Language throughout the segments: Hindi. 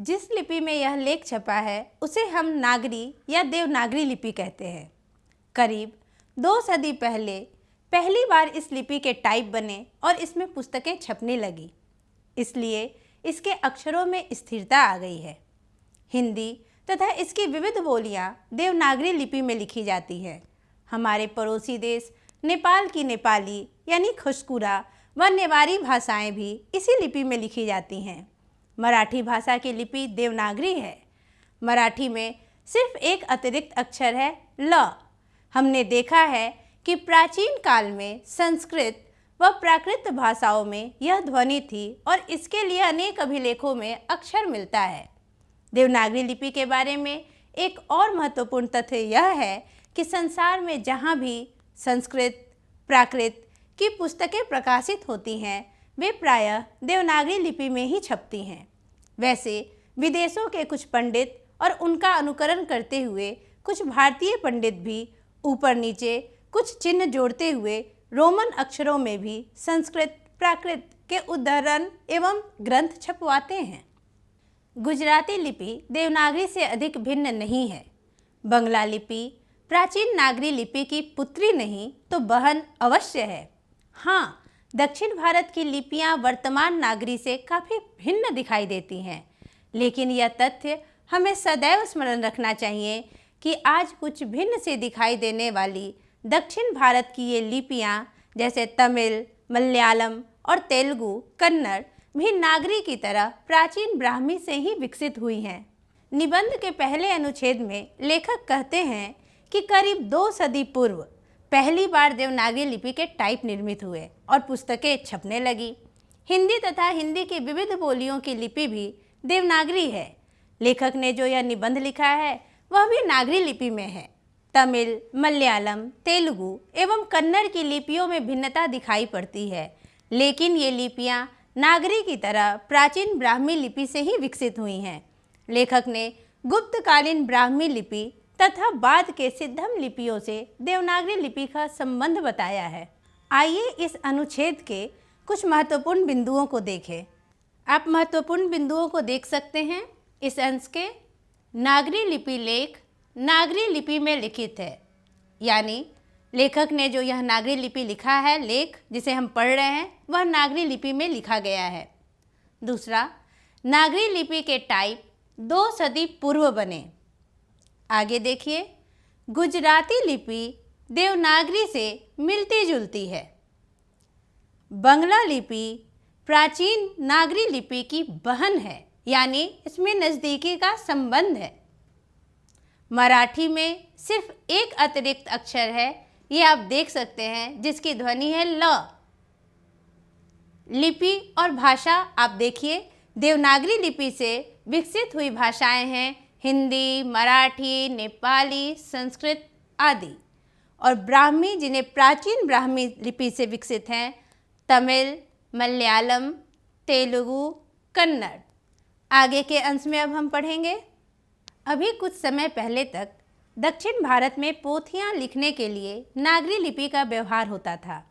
जिस लिपि में यह लेख छपा है उसे हम नागरी या देवनागरी लिपि कहते हैं। करीब 2 सदी पहले पहली बार इस लिपि के टाइप बने और इसमें पुस्तकें छपने लगी, इसलिए इसके अक्षरों में स्थिरता आ गई है। हिंदी तथा इसकी विविध बोलियां देवनागरी लिपि में लिखी जाती है। हमारे पड़ोसी देश नेपाल की नेपाली यानी खुशकुरा व नेवारी भाषाएं भी इसी लिपि में लिखी जाती हैं। मराठी भाषा की लिपि देवनागरी है। मराठी में सिर्फ एक अतिरिक्त अक्षर है ल। हमने देखा है कि प्राचीन काल में संस्कृत व प्राकृत भाषाओं में यह ध्वनि थी और इसके लिए अनेक अभिलेखों में अक्षर मिलता है। देवनागरी लिपि के बारे में एक और महत्वपूर्ण तथ्य यह है कि संसार में जहाँ भी संस्कृत प्राकृत की पुस्तकें प्रकाशित होती हैं वे प्रायः देवनागरी लिपि में ही छपती हैं। वैसे विदेशों के कुछ पंडित और उनका अनुकरण करते हुए कुछ भारतीय पंडित भी ऊपर नीचे कुछ चिन्ह जोड़ते हुए रोमन अक्षरों में भी संस्कृत प्राकृत के उद्धरण एवं ग्रंथ छपवाते हैं। गुजराती लिपि देवनागरी से अधिक भिन्न नहीं है। बंगला लिपि प्राचीन नागरी लिपि की पुत्री नहीं तो बहन अवश्य है। हाँ, दक्षिण भारत की लिपियां वर्तमान नागरी से काफ़ी भिन्न दिखाई देती हैं, लेकिन यह तथ्य हमें सदैव स्मरण रखना चाहिए कि आज कुछ भिन्न से दिखाई देने वाली दक्षिण भारत की ये लिपियां जैसे तमिल, मलयालम और तेलुगु, कन्नड़ भी नागरी की तरह प्राचीन ब्राह्मी से ही विकसित हुई हैं। निबंध के पहले अनुच्छेद में लेखक कहते हैं कि करीब 2 सदी पूर्व पहली बार देवनागरी लिपि के टाइप निर्मित हुए और पुस्तकें छपने लगी। हिंदी तथा हिंदी की विविध बोलियों की लिपि भी देवनागरी है। लेखक ने जो यह निबंध लिखा है वह भी नागरी लिपि में है। तमिल, मलयालम, तेलुगु एवं कन्नड़ की लिपियों में भिन्नता दिखाई पड़ती है, लेकिन ये लिपियाँ नागरी की तरह प्राचीन ब्राह्मी लिपि से ही विकसित हुई हैं। लेखक ने गुप्तकालीन ब्राह्मी लिपि तथा बाद के सिद्धम लिपियों से देवनागरी लिपि का संबंध बताया है। आइए इस अनुच्छेद के कुछ महत्वपूर्ण बिंदुओं को देखें। आप महत्वपूर्ण बिंदुओं को देख सकते हैं इस अंश के। नागरी लिपि लेख नागरी लिपि में लिखित है, यानी लेखक ने जो यह नागरी लिपि लिखा है, लेख जिसे हम पढ़ रहे हैं, वह नागरी लिपि में लिखा गया है। दूसरा, नागरी लिपि के टाइप 2 सदी पूर्व बने। आगे देखिए, गुजराती लिपि देवनागरी से मिलती जुलती है। बंगला लिपि प्राचीन नागरी लिपि की बहन है, यानी इसमें नज़दीकी का संबंध है। मराठी में सिर्फ एक अतिरिक्त अक्षर है, ये आप देख सकते हैं, जिसकी ध्वनि है ल। लिपि और भाषा आप देखिए, देवनागरी लिपि से विकसित हुई भाषाएं हैं हिंदी, मराठी, नेपाली, संस्कृत आदि, और ब्राह्मी जिन्हें प्राचीन ब्राह्मी लिपि से विकसित हैं तमिल, मलयालम, तेलुगु, कन्नड़। आगे के अंश में अब हम पढ़ेंगे। अभी कुछ समय पहले तक दक्षिण भारत में पोथियां लिखने के लिए नागरी लिपि का व्यवहार होता था।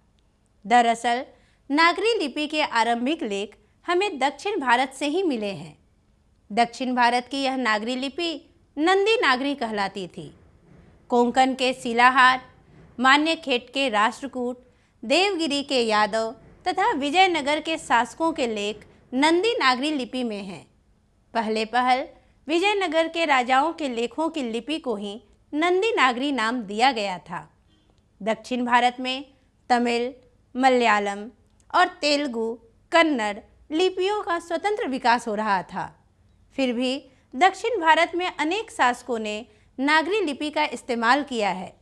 दरअसल नागरी लिपि के आरंभिक लेख हमें दक्षिण भारत से ही मिले हैं। दक्षिण भारत की यह नागरी लिपि नंदी नागरी कहलाती थी। कोंकण के शिलाहार, मान्यखेट के राष्ट्रकूट, देवगिरी के यादव तथा विजयनगर के शासकों के लेख नंदी नागरी लिपि में हैं। पहले पहल विजयनगर के राजाओं के लेखों की लिपि को ही नंदी नागरी नाम दिया गया था। दक्षिण भारत में तमिल, मलयालम और तेलुगु, कन्नड़ लिपियों का स्वतंत्र विकास हो रहा था। फिर भी दक्षिण भारत में अनेक शासकों ने नागरी लिपि का इस्तेमाल किया है।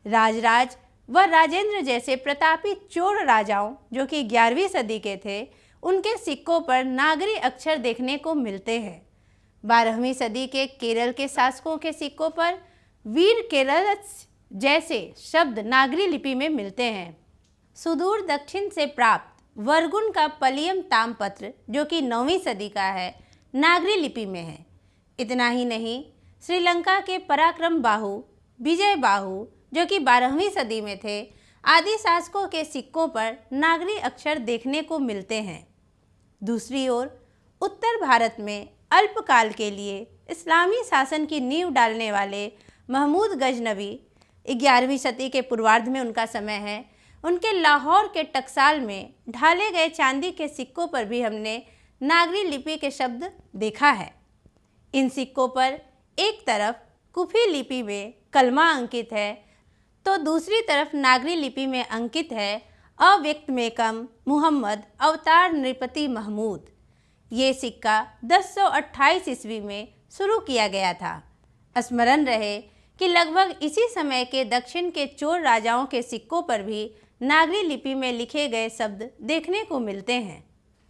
राजराज व राजेंद्र जैसे प्रतापी चोल राजाओं, जो कि 11वीं सदी के थे, उनके सिक्कों पर नागरी अक्षर देखने को मिलते हैं। 12वीं सदी के केरल के शासकों के सिक्कों पर वीर केरल जैसे शब्द नागरी लिपि में मिलते हैं। सुदूर दक्षिण से प्राप्त वर्गुन का पलियम तामपत्र, जो कि 9वीं सदी का है, नागरी लिपि में है। इतना ही नहीं, श्रीलंका के पराक्रम बाहु, विजय बाहु, जो कि 12वीं सदी में थे, आदि शासकों के सिक्कों पर नागरी अक्षर देखने को मिलते हैं। दूसरी ओर उत्तर भारत में अल्पकाल के लिए इस्लामी शासन की नींव डालने वाले महमूद गजनवी, 11वीं सदी के पूर्वार्ध में उनका समय है, उनके लाहौर के टकसाल में ढाले गए चांदी के सिक्कों पर भी हमने नागरी लिपि के शब्द देखा है। इन सिक्कों पर एक तरफ कुफी लिपि में कलमा अंकित है तो दूसरी तरफ नागरी लिपि में अंकित है अव्यक्त मेकम मुहम्मद अवतार नृपति महमूद। ये सिक्का 1028 ईस्वी में शुरू किया गया था। स्मरण रहे कि लगभग इसी समय के दक्षिण के चोर राजाओं के सिक्कों पर भी नागरी लिपि में लिखे गए शब्द देखने को मिलते हैं।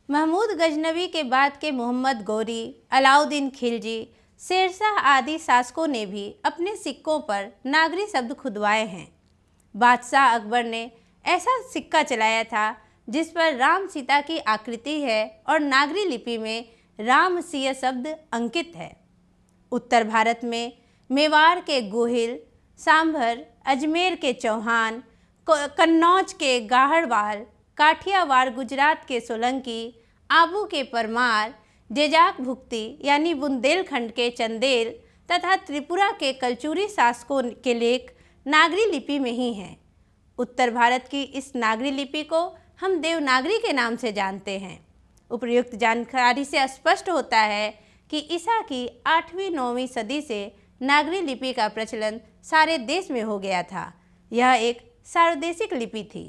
महमूद गजनवी के बाद के मोहम्मद गौरी, अलाउद्दीन खिलजी, शेरशाह आदि शासकों ने भी अपने सिक्कों पर नागरी शब्द खुदवाए हैं। बादशाह अकबर ने ऐसा सिक्का चलाया था जिस पर राम सीता की आकृति है और नागरी लिपि में राम सिय शब्द अंकित है। उत्तर भारत में मेवाड़ के गोहिल, सांभर, अजमेर के चौहान, कन्नौज के गाहड़वाल, काठियावाड़ गुजरात के सोलंकी, आबू के परमार, जेजाक भुक्ति यानी बुंदेलखंड के चंदेल तथा त्रिपुरा के कलचुरी शासकों के लेख नागरी लिपि में ही हैं। उत्तर भारत की इस नागरी लिपि को हम देवनागरी के नाम से जानते हैं। उपर्युक्त जानकारी से स्पष्ट होता है कि ईसा की 8वीं-9वीं सदी से नागरी लिपि का प्रचलन सारे देश में हो गया था। यह एक सार्वदेशिक लिपि थी।